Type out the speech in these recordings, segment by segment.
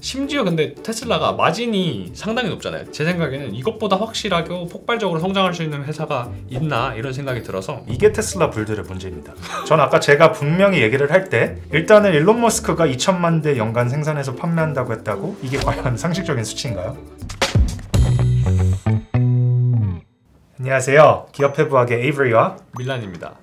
심지어 근데 테슬라가 마진이 상당히 높잖아요. 제 생각에는 이것보다 확실하게 폭발적으로 성장할 수 있는 회사가 있나 이런 생각이 들어서 이게 테슬라 불들의 문제입니다. 전 아까 제가 분명히 얘기를 할 때 일단은 일론 머스크가 2천만 대 연간 생산해서 판매한다고 했다고 이게 과연 상식적인 수치인가요? 안녕하세요. 기업회부학의 에이브리와 밀란입니다.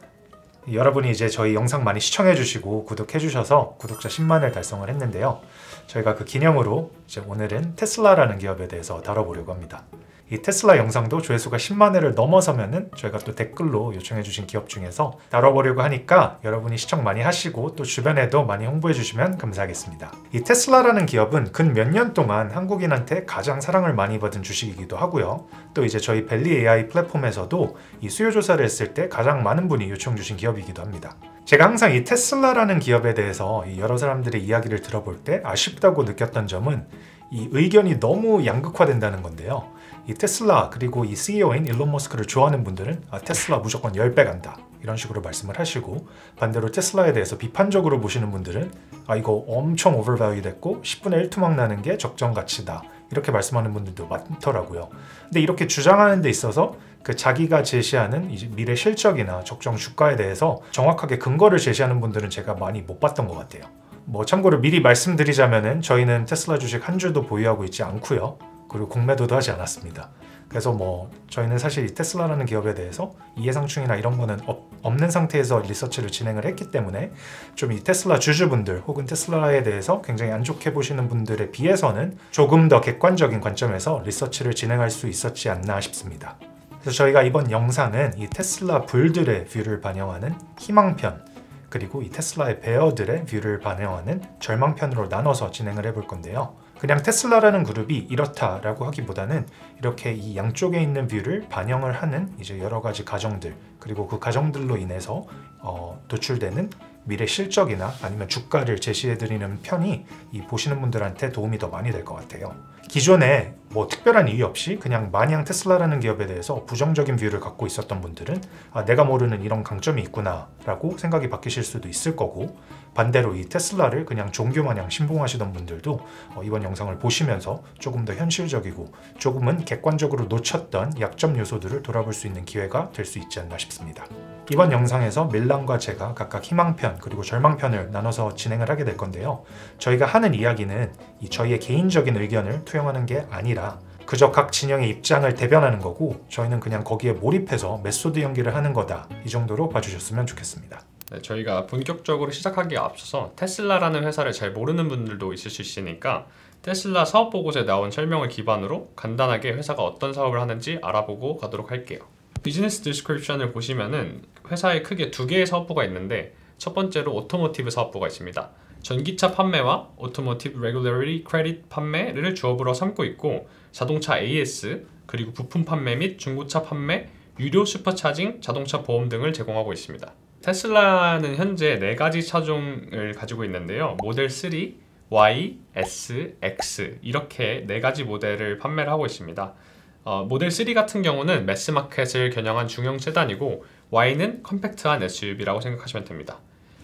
여러분이 이제 저희 영상 많이 시청해주시고 구독해주셔서 구독자 10만을 달성을 했는데요. 저희가 그 기념으로 이제 오늘은 테슬라라는 기업에 대해서 다뤄보려고 합니다. 이 테슬라 영상도 조회수가 10만 회를 넘어서면은 저희가 또 댓글로 요청해주신 기업 중에서 다뤄보려고 하니까 여러분이 시청 많이 하시고 또 주변에도 많이 홍보해주시면 감사하겠습니다. 이 테슬라라는 기업은 근 몇 년 동안 한국인한테 가장 사랑을 많이 받은 주식이기도 하고요. 또 이제 저희 벨리 AI 플랫폼에서도 이 수요 조사를 했을 때 가장 많은 분이 요청 주신 기업이기도 합니다. 제가 항상 이 테슬라라는 기업에 대해서 여러 사람들의 이야기를 들어볼 때 아쉽다고 느꼈던 점은 이 의견이 너무 양극화된다는 건데요. 이 테슬라 그리고 이 CEO인 일론 머스크를 좋아하는 분들은 테슬라 무조건 10배 간다 이런 식으로 말씀을 하시고, 반대로 테슬라에 대해서 비판적으로 보시는 분들은 이거 엄청 오버밸류 됐고 10분의 1 투막 나는 게 적정 가치다 이렇게 말씀하는 분들도 많더라고요. 근데 이렇게 주장하는 데 있어서 그 자기가 제시하는 이제 미래 실적이나 적정 주가에 대해서 정확하게 근거를 제시하는 분들은 제가 많이 못 봤던 것 같아요. 참고로 미리 말씀드리자면은 저희는 테슬라 주식 한 주도 보유하고 있지 않고요. 그리고 공매도도 하지 않았습니다. 그래서 저희는 사실 이 테슬라라는 기업에 대해서 이해상충이나 이런 거는 없는 상태에서 리서치를 진행을 했기 때문에 좀 이 테슬라 주주분들 혹은 테슬라에 대해서 굉장히 안 좋게 보시는 분들에 비해서는 조금 더 객관적인 관점에서 리서치를 진행할 수 있었지 않나 싶습니다. 그래서 저희가 이번 영상은 이 테슬라 불들의 뷰를 반영하는 희망편, 그리고 이 테슬라의 베어들의 뷰를 반영하는 절망편으로 나눠서 진행을 해볼 건데요. 그냥 테슬라라는 그룹이 이렇다라고 하기보다는 이렇게 이 양쪽에 있는 뷰를 반영을 하는 이제 여러 가지 가정들, 그리고 그 가정들로 인해서 도출되는 미래 실적이나 아니면 주가를 제시해드리는 편이 이 보시는 분들한테 도움이 더 많이 될 것 같아요. 기존에 특별한 이유 없이 그냥 마냥 테슬라라는 기업에 대해서 부정적인 뷰를 갖고 있었던 분들은 내가 모르는 이런 강점이 있구나 라고 생각이 바뀌실 수도 있을 거고, 반대로 이 테슬라를 그냥 종교 마냥 신봉하시던 분들도 이번 영상을 보시면서 조금 더 현실적이고 조금은 객관적으로 놓쳤던 약점 요소들을 돌아볼 수 있는 기회가 될 수 있지 않나 싶습니다. 이번 영상에서 밀란과 제가 각각 희망편 그리고 절망편을 나눠서 진행을 하게 될 건데요. 저희가 하는 이야기는 저희의 개인적인 의견을 투영하는 게 아니라 그저 각 진영의 입장을 대변하는 거고, 저희는 그냥 거기에 몰입해서 메소드 연기를 하는 거다 이 정도로 봐주셨으면 좋겠습니다. 네, 저희가 본격적으로 시작하기에 앞서서 테슬라라는 회사를 잘 모르는 분들도 있을 수 있으니까 테슬라 사업 보고서에 나온 설명을 기반으로 간단하게 회사가 어떤 사업을 하는지 알아보고 가도록 할게요. 비즈니스 디스크립션을 보시면은 회사에 크게 두 개의 사업부가 있는데, 첫 번째로 오토모티브 사업부가 있습니다. 전기차 판매와 오토모티브 레귤러리 크레딧 판매를 주업으로 삼고 있고, 자동차 AS, 그리고 부품 판매 및 중고차 판매, 유료 슈퍼차징, 자동차 보험 등을 제공하고 있습니다. 테슬라는 현재 4가지 차종을 가지고 있는데요. 모델 3, Y, S, X 이렇게 4가지 모델을 판매를 하고 있습니다. 모델 3 같은 경우는 매스마켓을 겨냥한 중형 세단이고, Y는 컴팩트한 SUV라고 생각하시면 됩니다.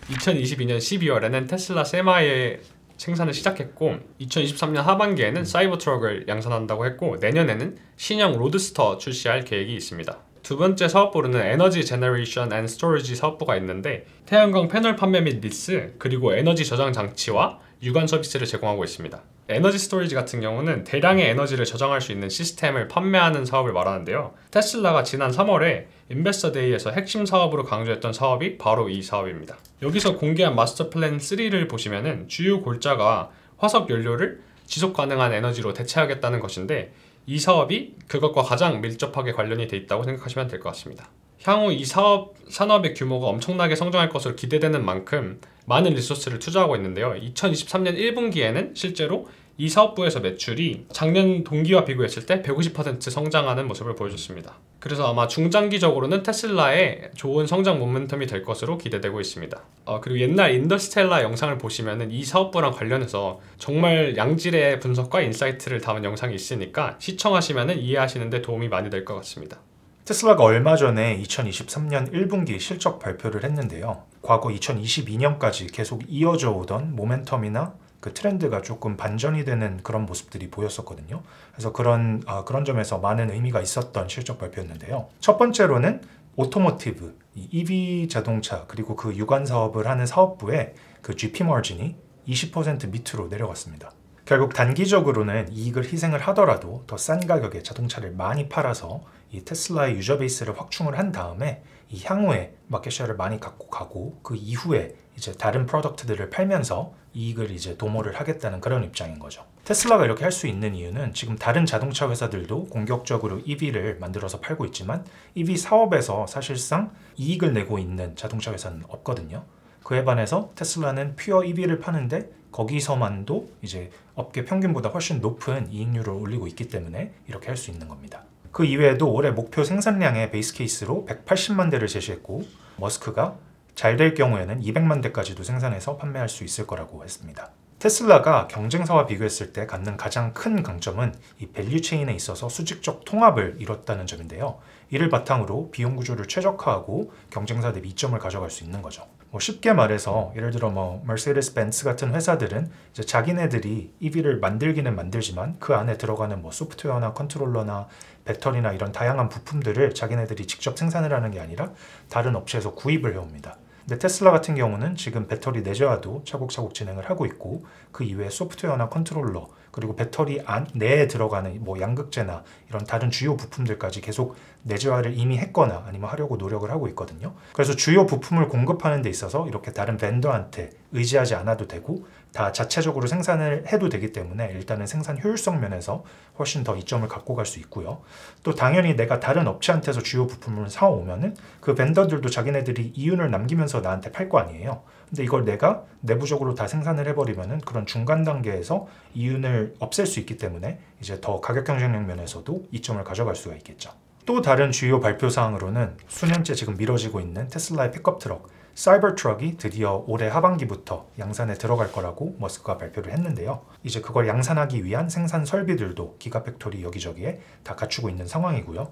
2022년 12월에는 테슬라 세마의 생산을 시작했고, 2023년 하반기에는 사이버 트럭을 양산한다고 했고, 내년에는 신형 로드스터 출시할 계획이 있습니다. 두 번째 사업부로는 에너지 제너레이션 앤 스토리지 사업부가 있는데, 태양광 패널 판매 및 리스, 그리고 에너지 저장 장치와 유관 서비스를 제공하고 있습니다. 에너지 스토리지 같은 경우는 대량의 에너지를 저장할 수 있는 시스템을 판매하는 사업을 말하는데요. 테슬라가 지난 3월에 인베스터 데이에서 핵심 사업으로 강조했던 사업이 바로 이 사업입니다. 여기서 공개한 마스터 플랜 3를 보시면은 주요 골자가 화석 연료를 지속 가능한 에너지로 대체하겠다는 것인데, 이 사업이 그것과 가장 밀접하게 관련이 돼 있다고 생각하시면 될 것 같습니다. 향후 이 산업의 규모가 엄청나게 성장할 것으로 기대되는 만큼 많은 리소스를 투자하고 있는데요. 2023년 1분기에는 실제로 이 사업부에서 매출이 작년 동기와 비교했을 때 150% 성장하는 모습을 보여줬습니다. 그래서 아마 중장기적으로는 테슬라의 좋은 성장 모멘텀이 될 것으로 기대되고 있습니다. 그리고 옛날 인더스텔라 영상을 보시면은 이 사업부랑 관련해서 정말 양질의 분석과 인사이트를 담은 영상이 있으니까 시청하시면은 이해하시는 데 도움이 많이 될 것 같습니다. 테슬라가 얼마 전에 2023년 1분기 실적 발표를 했는데요. 과거 2022년까지 계속 이어져 오던 모멘텀이나 그 트렌드가 조금 반전이 되는 그런 모습들이 보였었거든요. 그래서 그런 점에서 많은 의미가 있었던 실적 발표였는데요. 첫 번째로는 오토모티브, 이 EV 자동차 그리고 그 유관 사업을 하는 사업부의 그 GP 마진이 20% 밑으로 내려갔습니다. 결국 단기적으로는 이익을 희생을 하더라도 더 싼 가격에 자동차를 많이 팔아서 이 테슬라의 유저 베이스를 확충을 한 다음에 이 향후에 마켓쉐어를 많이 갖고 가고 그 이후에 이제 다른 프로덕트들을 팔면서 이익을 이제 도모를 하겠다는 그런 입장인 거죠. 테슬라가 이렇게 할 수 있는 이유는 지금 다른 자동차 회사들도 공격적으로 EV를 만들어서 팔고 있지만 EV 사업에서 사실상 이익을 내고 있는 자동차 회사는 없거든요. 그에 반해서 테슬라는 퓨어 EV를 파는데 거기서만도 이제 업계 평균보다 훨씬 높은 이익률을 올리고 있기 때문에 이렇게 할 수 있는 겁니다. 그 이외에도 올해 목표 생산량의 베이스 케이스로 180만 대를 제시했고 머스크가 잘 될 경우에는 200만 대까지도 생산해서 판매할 수 있을 거라고 했습니다. 테슬라가 경쟁사와 비교했을 때 갖는 가장 큰 강점은 이 밸류 체인에 있어서 수직적 통합을 이뤘다는 점인데요. 이를 바탕으로 비용 구조를 최적화하고 경쟁사 대비 이점을 가져갈 수 있는 거죠. 쉽게 말해서 예를 들어 머세데스 벤츠 같은 회사들은 이제 자기네들이 EV를 만들기는 만들지만 그 안에 들어가는 소프트웨어나 컨트롤러나 배터리나 이런 다양한 부품들을 자기네들이 직접 생산을 하는 게 아니라 다른 업체에서 구입을 해옵니다. 근데 테슬라 같은 경우는 지금 배터리 내재화도 차곡차곡 진행을 하고 있고 그 이외에 소프트웨어나 컨트롤러 그리고 배터리 내에 들어가는 양극재나 이런 다른 주요 부품들까지 계속 내재화를 이미 했거나 아니면 하려고 노력을 하고 있거든요. 그래서 주요 부품을 공급하는 데 있어서 이렇게 다른 벤더한테 의지하지 않아도 되고 다 자체적으로 생산을 해도 되기 때문에 일단은 생산 효율성 면에서 훨씬 더 이점을 갖고 갈 수 있고요. 또 당연히 내가 다른 업체한테서 주요 부품을 사오면은 그 벤더들도 자기네들이 이윤을 남기면서 나한테 팔 거 아니에요. 근데 이걸 내가 내부적으로 다 생산을 해버리면은 그런 중간 단계에서 이윤을 없앨 수 있기 때문에 이제 더 가격 경쟁력 면에서도 이점을 가져갈 수가 있겠죠. 또 다른 주요 발표 사항으로는 수년째 지금 미뤄지고 있는 테슬라의 픽업 트럭 사이버 트럭이 드디어 올해 하반기부터 양산에 들어갈 거라고 머스크가 발표를 했는데요. 이제 그걸 양산하기 위한 생산 설비들도 기가팩토리 여기저기에 다 갖추고 있는 상황이고요.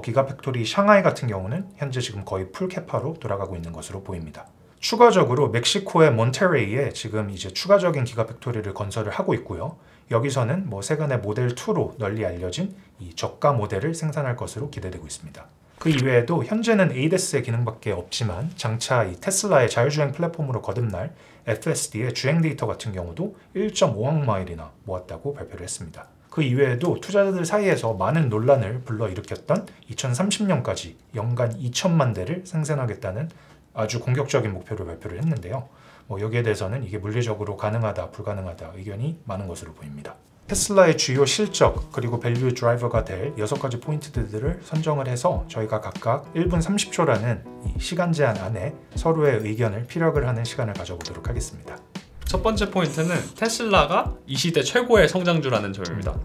기가팩토리 샹하이 같은 경우는 현재 지금 거의 풀 캐파로 돌아가고 있는 것으로 보입니다. 추가적으로 멕시코의 몬테레이에 지금 이제 추가적인 기가팩토리를 건설을 하고 있고요. 여기서는 세간의 모델 2로 널리 알려진 이 저가 모델을 생산할 것으로 기대되고 있습니다. 그 이외에도 현재는 ADAS의 기능밖에 없지만 장차 이 테슬라의 자율주행 플랫폼으로 거듭날 FSD의 주행 데이터 같은 경우도 1.5억 마일이나 모았다고 발표를 했습니다. 그 이외에도 투자자들 사이에서 많은 논란을 불러일으켰던 2030년까지 연간 2천만 대를 생산하겠다는 아주 공격적인 목표를 발표를 했는데요. 여기에 대해서는 이게 물리적으로 가능하다, 불가능하다 의견이 많은 것으로 보입니다. 테슬라의 주요 실적 그리고 밸류 드라이버가 될 6가지 포인트들을 선정을 해서 저희가 각각 1분 30초라는 이 시간 제한 안에 서로의 의견을 피력을 하는 시간을 가져보도록 하겠습니다. 첫 번째 포인트는 테슬라가 이 시대 최고의 성장주라는 점입니다.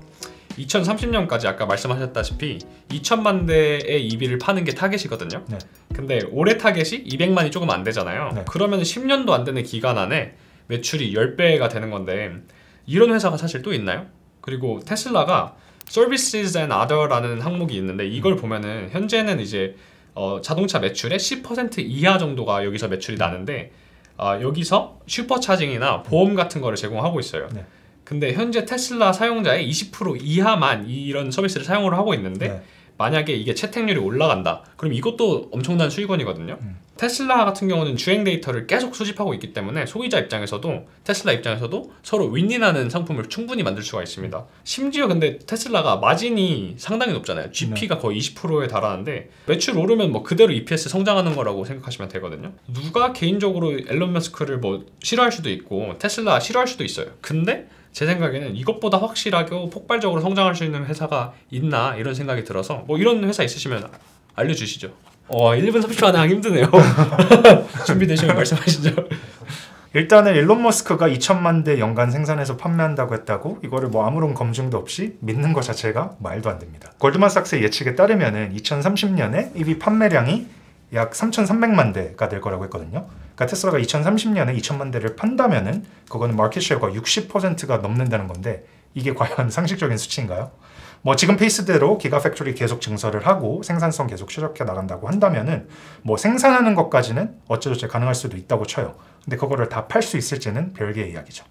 2030년까지 아까 말씀하셨다시피 2천만 대의 EV를 파는 게 타겟이거든요. 네. 근데 올해 타겟이 200만이 조금 안 되잖아요. 네. 그러면 10년도 안 되는 기간 안에 매출이 10배가 되는 건데 이런 회사가 사실 또 있나요? 그리고 테슬라가 Services and Other라는 항목이 있는데 이걸 보면은 현재는 이제 자동차 매출의 10% 이하 정도가 여기서 매출이 나는데 여기서 슈퍼차징이나 보험 같은 거를 제공하고 있어요. 네. 근데 현재 테슬라 사용자의 20% 이하만 이런 서비스를 사용을 하고 있는데 네. 만약에 이게 채택률이 올라간다. 그럼 이것도 엄청난 수익원이거든요. 테슬라 같은 경우는 주행 데이터를 계속 수집하고 있기 때문에 소비자 입장에서도 테슬라 입장에서도 서로 윈윈하는 상품을 충분히 만들 수가 있습니다. 심지어 근데 테슬라가 마진이 상당히 높잖아요. GP가 거의 20%에 달하는데 매출 오르면 그대로 EPS 성장하는 거라고 생각하시면 되거든요. 누가 개인적으로 앨런 머스크를 싫어할 수도 있고 테슬라 싫어할 수도 있어요. 근데 제 생각에는 이것보다 확실하게 폭발적으로 성장할 수 있는 회사가 있나 이런 생각이 들어서 이런 회사 있으시면 알려주시죠. 1분 30초 안에 하기 힘드네요. 준비되시면 말씀하시죠. 일단은 일론 머스크가 2천만 대 연간 생산해서 판매한다고 했다고 이거를 아무런 검증도 없이 믿는 것 자체가 말도 안 됩니다. 골드만삭스의 예측에 따르면은 2030년에 EV 판매량이 약 3,300만 대가 될 거라고 했거든요. 그러니까 테슬라가 2030년에 2천만 대를 판다면은 그거는 마켓 쉐어가 60%가 넘는다는 건데 이게 과연 상식적인 수치인가요? 지금 페이스대로 기가팩토리 계속 증설을 하고 생산성 계속 최적화 나간다고 한다면은 생산하는 것까지는 어쩌저쩌 가능할 수도 있다고 쳐요. 근데 그거를 다 팔 수 있을지는 별개의 이야기죠.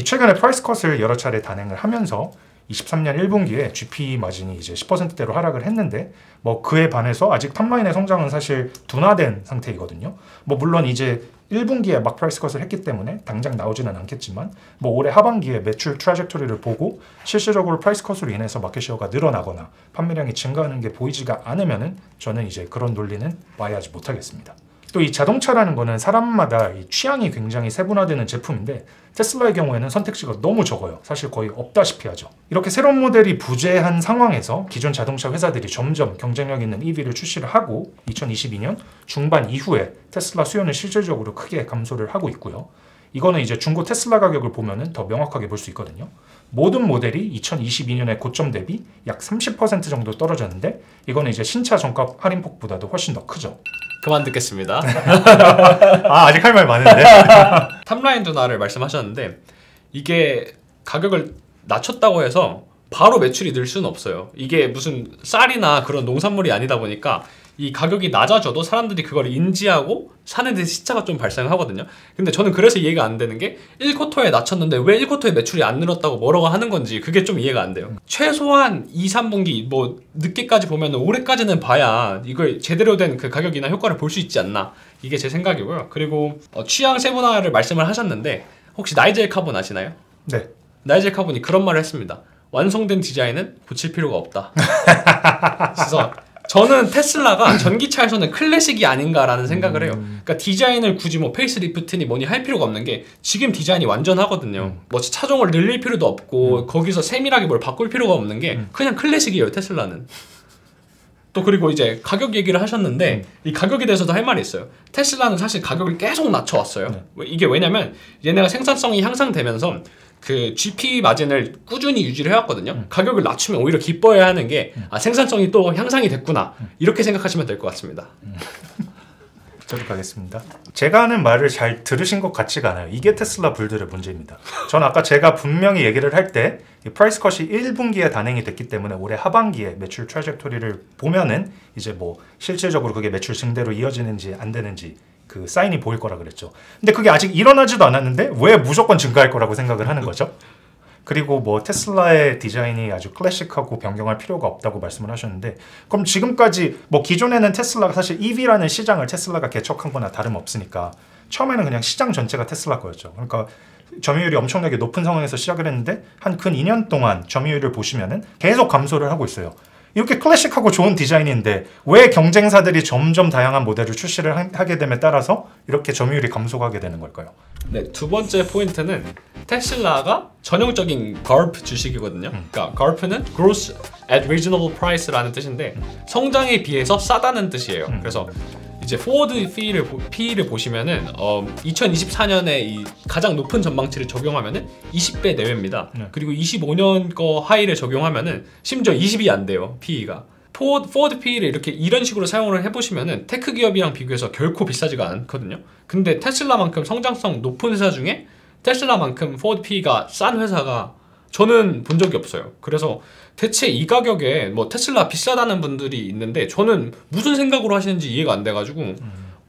최근에 프라이스 컷을 여러 차례 단행을 하면서 23년 1분기에 GP 마진이 이제 10%대로 하락을 했는데 뭐 그에 반해서 아직 탑라인의 성장은 사실 둔화된 상태이거든요. 뭐 물론 이제 1분기에 막 프라이스 컷을 했기 때문에 당장 나오지는 않겠지만 뭐 올해 하반기에 매출 트래젝토리를 보고 실질적으로 프라이스 컷으로 인해서 마켓쉐어가 늘어나거나 판매량이 증가하는 게 보이지가 않으면은 저는 이제 그런 논리는 와야지 못하겠습니다. 또 이 자동차라는 거는 사람마다 이 취향이 굉장히 세분화되는 제품인데 테슬라의 경우에는 선택지가 너무 적어요. 사실 거의 없다시피 하죠. 이렇게 새로운 모델이 부재한 상황에서 기존 자동차 회사들이 점점 경쟁력 있는 EV를 출시를 하고 2022년 중반 이후에 테슬라 수요는 실질적으로 크게 감소를 하고 있고요. 이거는 이제 중고 테슬라 가격을 보면은 더 명확하게 볼 수 있거든요. 모든 모델이 2022년의 고점 대비 약 30% 정도 떨어졌는데 이거는 이제 신차 정가 할인폭보다도 훨씬 더 크죠. 그만 듣겠습니다. 아직 할 말 많은데. 탑라인 둔화를 말씀하셨는데 이게 가격을 낮췄다고 해서 바로 매출이 늘 수는 없어요. 이게 무슨 쌀이나 그런 농산물이 아니다 보니까 이 가격이 낮아져도 사람들이 그걸 인지하고 사는 데 시차가 좀 발생하거든요. 근데 저는 그래서 이해가 안 되는 게 1쿼터에 낮췄는데 왜 1쿼터에 매출이 안 늘었다고 뭐라고 하는 건지 그게 좀 이해가 안 돼요. 최소한 2, 3분기 뭐 늦게까지 보면 올해까지는 봐야 이걸 제대로 된 그 가격이나 효과를 볼 수 있지 않나, 이게 제 생각이고요. 그리고 취향 세분화를 말씀을 하셨는데 혹시 나이젤 카본 아시나요? 네. 나이젤 카본이 그런 말을 했습니다. 완성된 디자인은 고칠 필요가 없다. 그래서 저는 테슬라가 전기차에서는 클래식이 아닌가라는 생각을 해요. 그러니까 디자인을 굳이 뭐 페이스리프트니 뭐니 할 필요가 없는 게 지금 디자인이 완전하거든요. 뭐 차종을 늘릴 필요도 없고 거기서 세밀하게 뭘 바꿀 필요가 없는 게 그냥 클래식이에요, 테슬라는. 또 그리고 이제 가격 얘기를 하셨는데 이 가격에 대해서도 할 말이 있어요. 테슬라는 사실 가격을 계속 낮춰왔어요. 이게 왜냐면 얘네가 생산성이 향상되면서 그 GP 마진을 꾸준히 유지를 해왔거든요. 가격을 낮추면 오히려 기뻐해야 하는 게 생산성이 또 향상이 됐구나, 이렇게 생각하시면 될 것 같습니다. 저도 가겠습니다. 제가 하는 말을 잘 들으신 것 같지가 않아요. 이게 테슬라 불들의 문제입니다. 전 아까 제가 분명히 얘기를 할 때 프라이스 컷이 1분기에 단행이 됐기 때문에 올해 하반기에 매출 트래젝토리를 보면은 이제 뭐 실질적으로 그게 매출 증대로 이어지는지 안 되는지 그 사인이 보일 거라 그랬죠. 근데 그게 아직 일어나지도 않았는데 왜 무조건 증가할 거라고 생각을 하는 거죠? 그리고 뭐 테슬라의 디자인이 아주 클래식하고 변경할 필요가 없다고 말씀을 하셨는데, 그럼 지금까지 뭐 기존에는 테슬라가 사실 EV라는 시장을 테슬라가 개척한 거나 다름없으니까 처음에는 그냥 시장 전체가 테슬라 거였죠. 그러니까 점유율이 엄청나게 높은 상황에서 시작을 했는데 한 근 2년 동안 점유율을 보시면은 계속 감소를 하고 있어요. 이렇게 클래식하고 좋은 디자인인데 왜 경쟁사들이 점점 다양한 모델을 출시를 하게 됨에 따라서 이렇게 점유율이 감소하게 되는 걸까요? 네, 두 번째 포인트는 테슬라가 전형적인 GARP 주식이거든요. 그러니까 GARP는 Gross at Reasonable Price라는 뜻인데 성장에 비해서 싸다는 뜻이에요. 그래서 이제 포워드 PE를 보시면은 2024년에 이 가장 높은 전망치를 적용하면은 20배 내외입니다. 그리고 25년 거 하이를 적용하면은 심지어 20이 안 돼요, PE가. 포워드 PE를 이렇게 이런 식으로 사용을 해보시면은 테크 기업이랑 비교해서 결코 비싸지가 않거든요. 근데 테슬라만큼 성장성 높은 회사 중에 테슬라만큼 포워드 PE가 싼 회사가 저는 본 적이 없어요. 그래서 대체 이 가격에 뭐 테슬라 비싸다는 분들이 있는데 저는 무슨 생각으로 하시는지 이해가 안 돼가지고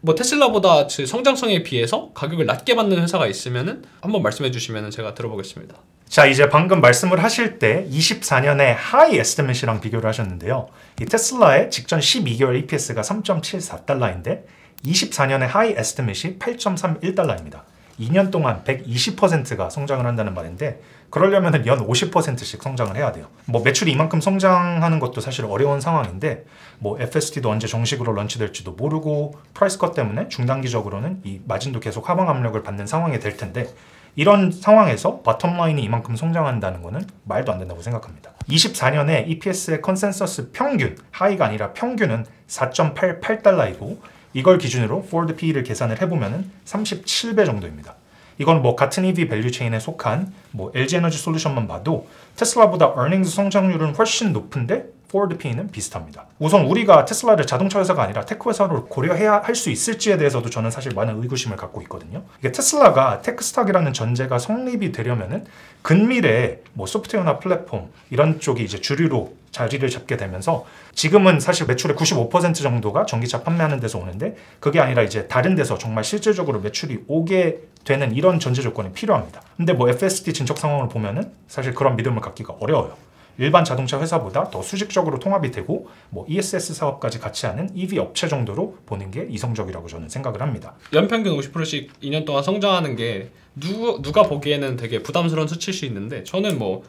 뭐 테슬라보다 성장성에 비해서 가격을 낮게 받는 회사가 있으면은 한번 말씀해 주시면 제가 들어보겠습니다. 자, 이제 방금 말씀을 하실 때 24년에 하이 에스티메이트랑 비교를 하셨는데요. 이 테슬라의 직전 12개월 EPS가 3.74달러인데 24년에 하이 에스티메이트 8.31달러입니다. 2년 동안 120%가 성장을 한다는 말인데 그러려면 연 50%씩 성장을 해야 돼요. 뭐 매출이 이만큼 성장하는 것도 사실 어려운 상황인데 뭐 FSD도 언제 정식으로 런치될지도 모르고 프라이스 컷 때문에 중단기적으로는 이 마진도 계속 하방 압력을 받는 상황이 될 텐데 이런 상황에서 바텀라인이 이만큼 성장한다는 거는 말도 안 된다고 생각합니다. 24년에 EPS의 컨센서스 평균, 하이가 아니라 평균은 4.88달러이고 이걸 기준으로 포워드 PE를 계산을 해보면 37배 정도입니다. 이건 뭐 같은 EV 밸류 체인에 속한 뭐 LG 에너지 솔루션만 봐도 테슬라보다 earnings 성장률은 훨씬 높은데 포드 P는 비슷합니다. 우선 우리가 테슬라를 자동차 회사가 아니라 테크 회사로 고려해야 할 수 있을지에 대해서도 저는 사실 많은 의구심을 갖고 있거든요. 이게 테슬라가 테크스탁이라는 전제가 성립이 되려면은 근미래에 뭐 소프트웨어나 플랫폼 이런 쪽이 이제 주류로 자리를 잡게 되면서 지금은 사실 매출의 95% 정도가 전기차 판매하는 데서 오는데 그게 아니라 이제 다른 데서 정말 실질적으로 매출이 오게 되는 이런 전제 조건이 필요합니다. 근데 뭐 FSD 진척 상황을 보면은 사실 그런 믿음을 갖기가 어려워요. 일반 자동차 회사보다 더 수직적으로 통합이 되고 뭐 ESS 사업까지 같이 하는 EV 업체 정도로 보는 게 이성적이라고 저는 생각을 합니다. 연평균 50%씩 2년 동안 성장하는 게 누가 보기에는 되게 부담스러운 수치일 수 있는데 저는 뭐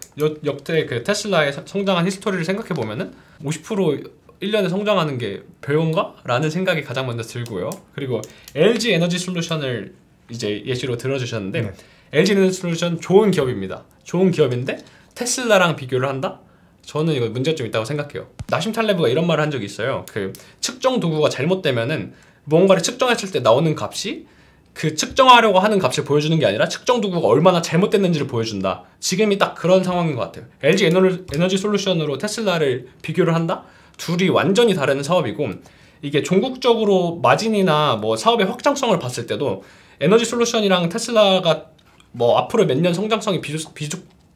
역대 그 테슬라의 성장한 히스토리를 생각해 보면은 50% 1년에 성장하는 게 별건가? 라는 생각이 가장 먼저 들고요. 그리고 LG 에너지 솔루션을 이제 예시로 들어주셨는데 네. LG 에너지 솔루션 좋은 기업입니다. 좋은 기업인데 테슬라랑 비교를 한다? 저는 이거 문제점 있다고 생각해요. 나심 탈레브가 이런 말을 한 적이 있어요. 그 측정 도구가 잘못되면은 무언가를 측정했을 때 나오는 값이 그 측정하려고 하는 값을 보여주는 게 아니라 측정 도구가 얼마나 잘못됐는지를 보여준다. 지금이 딱 그런 상황인 것 같아요. LG 에너지 솔루션으로 테슬라를 비교를 한다? 둘이 완전히 다른 사업이고 이게 종국적으로 마진이나 뭐 사업의 확장성을 봤을 때도 에너지 솔루션이랑 테슬라가 뭐 앞으로 몇 년 성장성이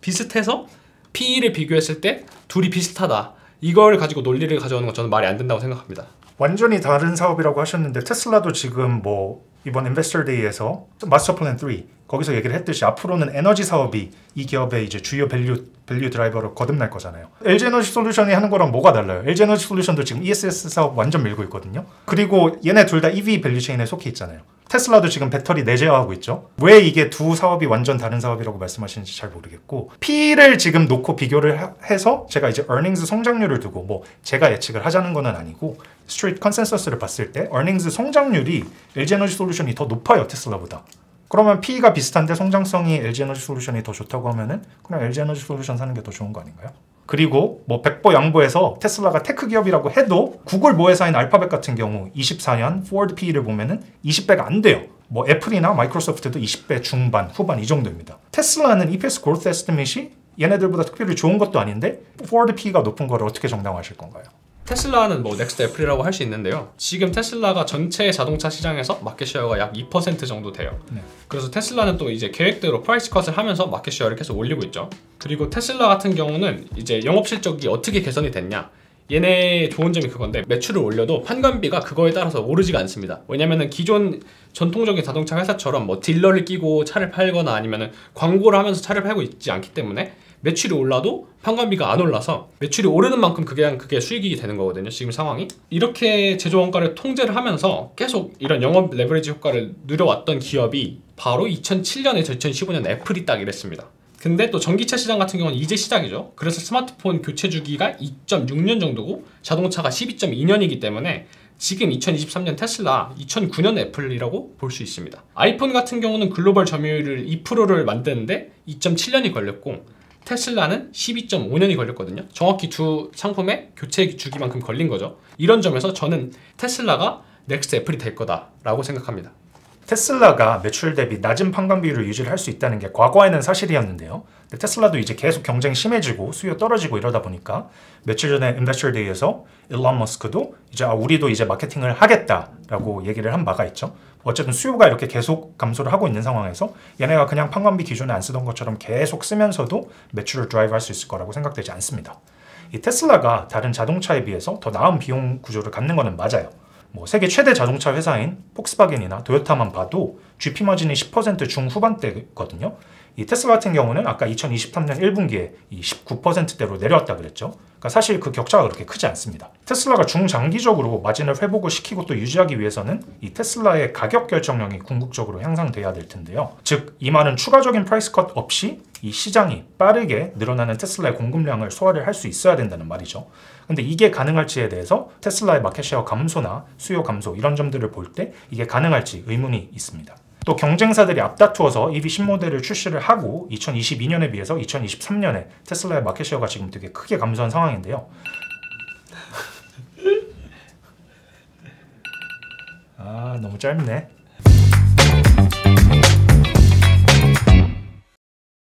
비슷해서 PE를 비교했을 때 둘이 비슷하다. 이걸 가지고 논리를 가져오는 건 저는 말이 안 된다고 생각합니다. 완전히 다른 사업이라고 하셨는데 테슬라도 지금 뭐 이번 인베스터 데이에서 마스터 플랜 3 거기서 얘기를 했듯이 앞으로는 에너지 사업이 이 기업의 이제 주요 밸류 드라이버로 거듭날 거잖아요. LG 에너지 솔루션이 하는 거랑 뭐가 달라요? LG 에너지 솔루션도 지금 ESS 사업 완전 밀고 있거든요. 그리고 얘네 둘 다 EV 밸류 체인에 속해 있잖아요. 테슬라도 지금 배터리 내재화하고 있죠. 왜 이게 두 사업이 완전 다른 사업이라고 말씀하시는지 잘 모르겠고 P를 지금 놓고 비교를 해서 제가 이제 earnings 성장률을 두고 뭐 제가 예측을 하자는 건 아니고 스트리트 컨센서스를 봤을 때 earnings 성장률이 LG 에너지 솔루션이 더 높아요. 테슬라보다. 그러면 P가 비슷한데 성장성이 LG 에너지 솔루션이 더 좋다고 하면은 그냥 LG 에너지 솔루션 사는 게 더 좋은 거 아닌가요? 그리고 뭐 백보 양보해서 테슬라가 테크 기업이라고 해도 구글 모회사인 알파벳 같은 경우 24년 포드 P를 보면은 20배가 안 돼요. 뭐 애플이나 마이크로소프트도 20배 중반, 후반 이 정도입니다. 테슬라는 EPS growth estimate이 얘네들보다 특별히 좋은 것도 아닌데 포드 P가 높은 거를 어떻게 정당화하실 건가요? 테슬라는 뭐 넥스트 애플이라고 할 수 있는데요. 지금 테슬라가 전체 자동차 시장에서 마켓 셰어가 약 2% 정도 돼요. 그래서 테슬라는 또 이제 계획대로 프라이스 컷을 하면서 마켓 셰어를 계속 올리고 있죠. 그리고 테슬라 같은 경우는 이제 영업 실적이 어떻게 개선이 됐냐? 얘네 좋은 점이 그건데 매출을 올려도 판관비가 그거에 따라서 오르지가 않습니다. 왜냐면은 기존 전통적인 자동차 회사처럼 뭐 딜러를 끼고 차를 팔거나 아니면은 광고를 하면서 차를 팔고 있지 않기 때문에 매출이 올라도 판관비가 안 올라서 매출이 오르는 만큼 그게 수익이 되는 거거든요. 지금 상황이 이렇게 제조 원가를 통제를 하면서 계속 이런 영업 레버리지 효과를 누려왔던 기업이 바로 2007년에서 2015년 애플이 딱 이랬습니다. 근데 또 전기차 시장 같은 경우는 이제 시작이죠. 그래서 스마트폰 교체 주기가 2.6년 정도고 자동차가 12.2년이기 때문에 지금 2023년 테슬라, 2009년 애플이라고 볼 수 있습니다. 아이폰 같은 경우는 글로벌 점유율을 2%를 만드는데 2.7년이 걸렸고 테슬라는 12.5년이 걸렸거든요. 정확히 두 상품의 교체 주기만큼 걸린 거죠. 이런 점에서 저는 테슬라가 넥스트 애플이 될 거다라고 생각합니다. 테슬라가 매출 대비 낮은 판관비율을 유지를 할 수 있다는 게 과거에는 사실이었는데요. 근데 테슬라도 이제 계속 경쟁이 심해지고 수요 떨어지고 이러다 보니까 며칠 전에 인베스터 데이에서 일론 머스크도 이제 우리도 이제 마케팅을 하겠다라고 얘기를 한 바가 있죠. 어쨌든 수요가 이렇게 계속 감소를 하고 있는 상황에서 얘네가 그냥 판관비 기준에 안 쓰던 것처럼 계속 쓰면서도 매출을 드라이브 할 수 있을 거라고 생각되지 않습니다. 이 테슬라가 다른 자동차에 비해서 더 나은 비용 구조를 갖는 거는 맞아요. 뭐 세계 최대 자동차 회사인 폭스바겐이나 토요타만 봐도 GP 마진이 10% 중후반대거든요. 이 테슬라 같은 경우는 아까 2023년 1분기에 이 19%대로 내려왔다 그랬죠. 그러니까 사실 그 격차가 그렇게 크지 않습니다. 테슬라가 중장기적으로 마진을 회복을 시키고 또 유지하기 위해서는 이 테슬라의 가격 결정력이 궁극적으로 향상돼야 될 텐데요. 즉, 이 말은 추가적인 프라이스 컷 없이 이 시장이 빠르게 늘어나는 테슬라의 공급량을 소화를 할 수 있어야 된다는 말이죠. 근데 이게 가능할지에 대해서 테슬라의 마켓쉐어 감소나 수요 감소 이런 점들을 볼 때 이게 가능할지 의문이 있습니다. 또 경쟁사들이 앞다투어서 EV 신모델을 출시를 하고 2022년에 비해서 2023년에 테슬라의 마켓쉐어가 지금 되게 크게 감소한 상황인데요. 너무 짧네.